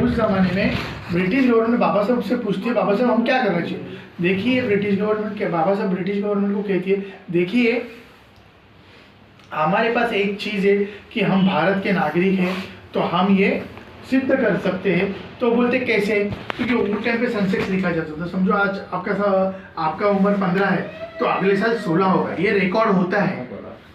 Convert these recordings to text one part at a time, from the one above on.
उस ज़माने में ब्रिटिश गवर्नमेंट बाबा साहब से पूछती है, बाबा साहब हम क्या करना चाहिए। देखिए ब्रिटिश गवर्नमेंट के बाबा साहब ब्रिटिश गवर्नमेंट को कहती है, देखिए हमारे पास एक चीज़ है कि हम भारत के नागरिक हैं, तो हम ये सिद्ध कर सकते हैं। तो बोलते कैसे, क्योंकि उस टाइम पे सेंसेक्स लिखा जाता था। समझो आज आपका उम्र 15 है तो अगले साल 16 होगा, ये रिकॉर्ड होता है।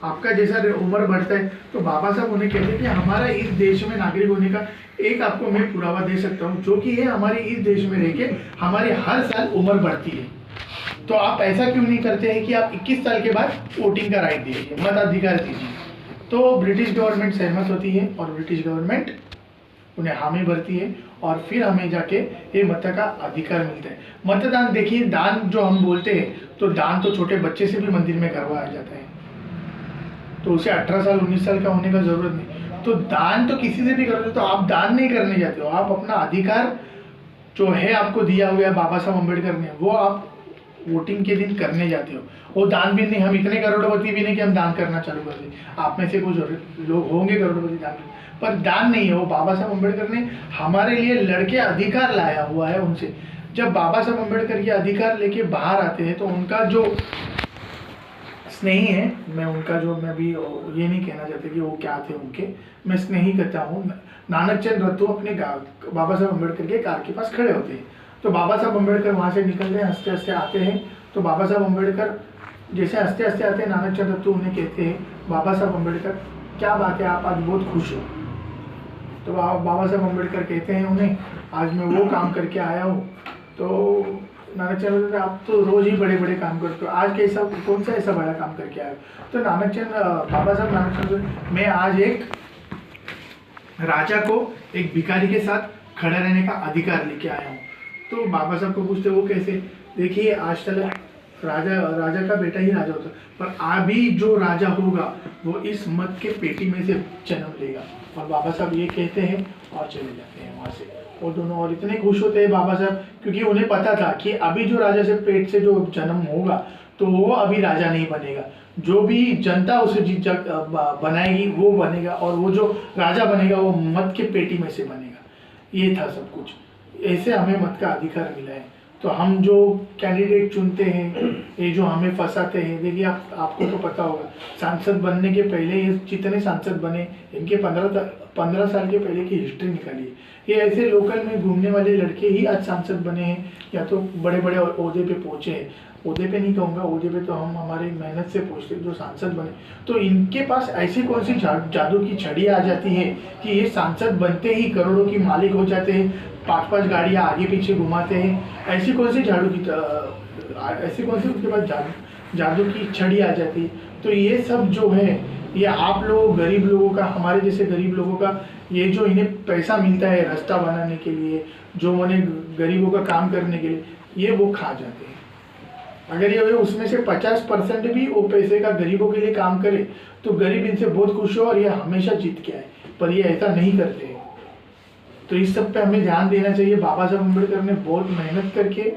आपका जैसा उम्र बढ़ता है तो बाबा साहब उन्हें कहते हैं कि हमारा इस देश में नागरिक होने का एक आपको मैं पुरावा दे सकता हूँ, जो कि है हमारे इस देश में रह के हमारी हर साल उम्र बढ़ती है। तो आप ऐसा क्यों नहीं करते हैं कि आप 21 साल के बाद वोटिंग का राइट दीजिए, मताधिकार दीजिए। तो ब्रिटिश गवर्नमेंट सहमत होती है और ब्रिटिश गवर्नमेंट उन्हें हामी भरती है और फिर हमें जाके ये मत का अधिकार मिलता है। मतदान देखिए, दान जो हम बोलते हैं, तो दान तो छोटे बच्चे से भी मंदिर में करवाया जाता है, तो उसे 18 साल 19 साल का होने का जरूरत नहीं। तो दान तो किसी से भी कर दो, तो आप दान नहीं करने जाते हो, आप अपना अधिकार जो है आपको दिया हुआ है बाबा साहब अम्बेडकर ने, वो आप वोटिंग के दिन करने जाते हो। वो दान भी नहीं, हम इतने करोड़पति भी नहीं कि हम दान करना चालू कर दें। आप में से कुछ लोग होंगे करोड़पति दान, पर दान नहीं है, वो बाबा साहब अम्बेडकर ने हमारे लिए लड़के अधिकार लाया हुआ है उनसे। जब बाबा साहब अम्बेडकर के अधिकार लेके बाहर आते हैं तो उनका जो स्नेही है, मैं भी ये नहीं कहना चाहता कि वो क्या थे उनके, मैं स्नेही कहता हूँ। नानक चंद रत्तू अपने बाबा साहब अम्बेडकर के कार के पास खड़े होते हैं, तो बाबा साहब अम्बेडकर वहाँ से निकलते हैं, हंसते हंसते आते हैं। तो बाबा साहब अम्बेडकर जैसे हंसते हंसते आते हैं, नानक चंद रत्तू उन्हें कहते हैं, बाबा साहब अम्बेडकर क्या बात है, आप आज बहुत खुश हो। तो बाबा साहब अम्बेडकर कहते हैं उन्हें, आज मैं वो काम करके आया हूँ। तो नानक चंद, आप तो रोज ही बड़े बड़े काम करते हो, आज कैसा कौन सा ऐसा बड़ा काम करके आए हो। तो बाबा साहब नानक चंद, मैं आज एक राजा को एक भिखारी के साथ खड़ा रहने का अधिकार लेके आया हूँ। तो बाबा साहब को पूछते वो कैसे, देखिए आज तक राजा का बेटा ही राजा होता, पर अभी जो राजा होगा वो इस मत के पेटी में से जन्म लेगा। और बाबा साहब ये कहते हैं और चले जाते हैं वहाँ से। वो दोनों और इतने खुश होते हैं बाबा साहब, क्योंकि उन्हें पता था कि अभी जो राजा से पेट से जो जन्म होगा तो वो अभी राजा नहीं बनेगा, जो भी जनता उसे बनाएगी वो बनेगा, और वो जो राजा बनेगा वो मत के पेटी में से बनेगा। ये था सब कुछ, ऐसे हमें मत का अधिकार मिला है। तो हम जो कैंडिडेट चुनते हैं, ये जो हमें फंसाते हैं, देखिए आपको तो पता होगा, सांसद बनने के पहले ये जितने सांसद बने, इनके 15 साल के पहले की हिस्ट्री निकालिए। ये ऐसे लोकल में घूमने वाले लड़के ही आज सांसद बने हैं, या तो बड़े बड़े ओहदे पे पहुंचे हैं। ओहदे पे नहीं कहूँगा, ओहदे पे तो हम हमारी मेहनत से पहुँचते, जो सांसद बने, तो इनके पास ऐसी कौन सी जादू की छड़ी आ जाती है कि ये सांसद बनते ही करोड़ों की मालिक हो जाते हैं, 5-5 गाड़ियाँ आगे पीछे घुमाते हैं। ऐसी कौन सी उसके पास जादू की छड़ी आ जाती है। तो ये सब जो है, ये आप लोग गरीब लोगों का, हमारे जैसे गरीब लोगों का, ये जो इन्हें पैसा मिलता है रास्ता बनाने के लिए, जो उन्हें गरीबों का काम करने के लिए, ये वो खा जाते हैं। अगर ये उसमें से 50% भी वो पैसे का गरीबों के लिए काम करे तो गरीब इनसे बहुत खुश हो और ये हमेशा जीत के आए, पर ये ऐसा नहीं करते हैं। तो इस सब पे हमें ध्यान देना चाहिए। बाबा साहब अम्बेडकर ने बहुत मेहनत करके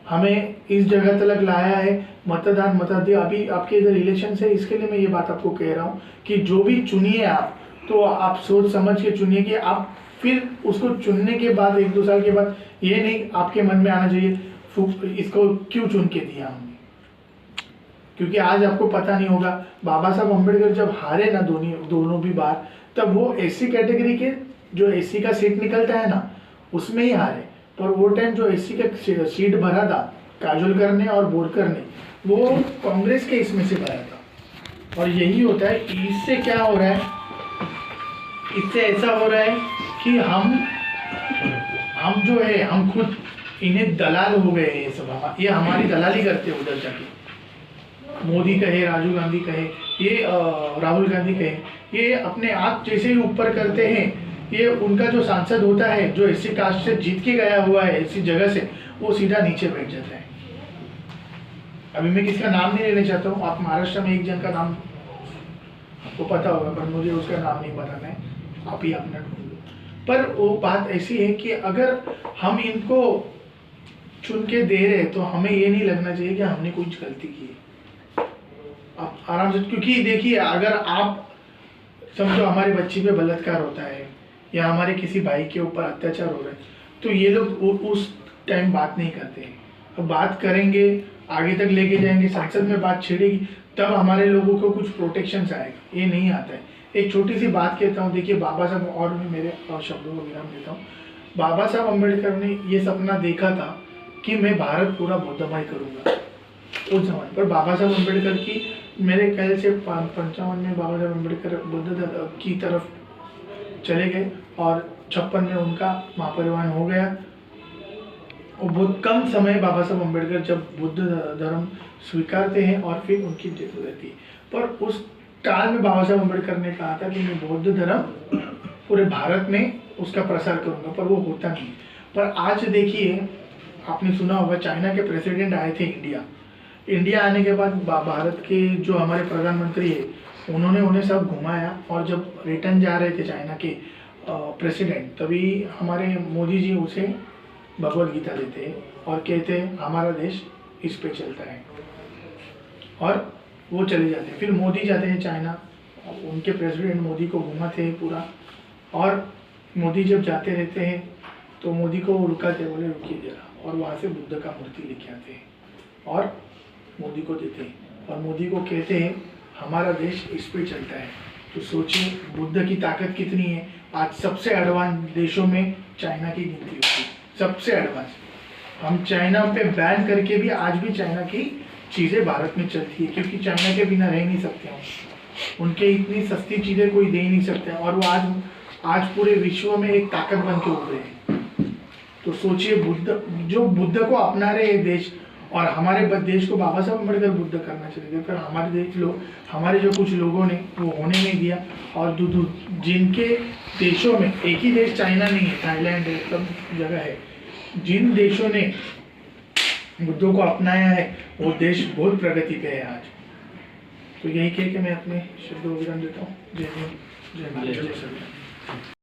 हमें इस जगह तक लाया है। मतदान मताधिकार, अभी आपके इधर इलेक्शन है, इसके लिए मैं ये बात आपको कह रहा हूँ कि जो भी चुनिए आप, तो आप सोच समझ के चुनिए कि आप फिर उसको चुनने के बाद 1-2 साल के बाद ये नहीं आपके मन में आना चाहिए इसको क्यों चुन के दिया हमने। क्योंकि आज आपको पता नहीं होगा, बाबा साहब अम्बेडकर जब हारे ना दोनों भी बार, तब वो एससी कैटेगरी के, जो एससी का सीट निकलता है ना, उसमें ही हारे। पर वो टाइम जो एससी का सीट भरा था काजोलकर ने और बोरकर ने, वो कांग्रेस के इसमें से भरा था। और यही होता है, इससे क्या हो रहा है, इससे ऐसा हो रहा है कि हम जो है, हम खुद इन्हें दलाल हो गए हैं। ये सब ये हमारी दलाली करते हैं उधर जाके। मोदी कहे, राजीव गांधी कहे, ये राहुल गांधी कहे, ये अपने आप जैसे ही ऊपर करते हैं, ये उनका जो सांसद होता है जो एससी कास्ट से जीत के गया हुआ है ऐसी जगह से, वो सीधा नीचे बैठ जाता है। अभी मैं किसका नाम नहीं लेना चाहता हूँ, आप महाराष्ट्र में एक जन का नाम आपको पता होगा, पर मुझे उसका नाम नहीं पता, मैं आप ही अपना ढूंढ लो। पर वो बात ऐसी है कि अगर हम इनको चुन के दे रहे तो हमें ये नहीं लगना चाहिए कि हमने कुछ गलती की है। आप आराम से, क्योंकि देखिए, अगर आप समझो हमारे बच्ची पे बलात्कार होता है या हमारे किसी भाई के ऊपर अत्याचार हो रहा है, तो ये लोग उस टाइम बात नहीं करते हैं। अब बात करेंगे, आगे तक लेके जाएंगे, संसद में बात छिड़ेगी, तब हमारे लोगों को कुछ प्रोटेक्शन आएगा। ये नहीं आता है। एक छोटी सी बात कहता हूँ, देखिए बाबा साहब, और भी मेरे शब्दों को विराम देता हूँ। बाबा साहब अम्बेडकर ने ये सपना देखा था कि मैं भारत पूरा बौद्धमय करूँगा उस समय पर। बाबा साहब अम्बेडकर की मेरे ख्याल से 55 में बाबा साहब अम्बेडकर बुद्ध की तरफ चले गए और 56 में उनका महापरिनिर्वाण हो गया। और बहुत कम समय बाबा साहब अम्बेडकर जब बुद्ध धर्म स्वीकारते हैं और फिर उनकी डेथ हो जाती है। पर उस काल में बाबा साहब अम्बेडकर ने कहा था कि मैं बौद्ध धर्म पूरे भारत में उसका प्रसार करूंगा, पर वो होता नहीं। पर आज देखिए, आपने सुना होगा चाइना के प्रेसिडेंट आए थे इंडिया आने के बाद भारत के जो हमारे प्रधानमंत्री है, उन्होंने उन्हें सब घुमाया, और जब रिटर्न जा रहे थे चाइना के प्रेसिडेंट, तभी हमारे मोदी जी उसे भगवद गीता देते हैं और कहते हैं हमारा देश इस पे चलता है, और वो चले जाते हैं। फिर मोदी जाते हैं चाइना, उनके प्रेसिडेंट मोदी को घुमाते हैं पूरा, और मोदी जब जाते रहते हैं तो मोदी को रुकाते, बोले रुकिए जरा, और वहाँ से बुद्ध का मूर्ति लेके आते हैं और मोदी को देते हैं, और मोदी को कहते हैं हमारा देश इस पे चलता है। तो सोचिए बुद्ध की ताकत कितनी है। आज सबसे एडवांस देशों में चाइना की गिनती होती है, सबसे एडवांस। हम चाइना पे बैन करके भी आज भी चाइना की चीज़ें भारत में चलती है, क्योंकि चाइना के बिना रह नहीं सकते हम। उनके इतनी सस्ती चीज़ें कोई दे ही नहीं सकते, और वो आज पूरे विश्व में एक ताकत बन के उभरे हैं। तो सोचिए बुद्ध को अपना रहे हैं देश, और हमारे देश को बाबा साहब अम्बेडकर बुद्ध करना चाहिए, पर हमारे जो कुछ लोगों ने वो होने नहीं दिया। और जिनके देशों में, एक ही देश चाइना नहीं है, थाईलैंड है, सब जगह है, जिन देशों ने बुद्धों को अपनाया है वो देश बहुत प्रगति पे है आज। तो यही कह के मैं अपने शब्दों को विराम देता हूँ। जय हिंद, जय भारत, जय श्री राम।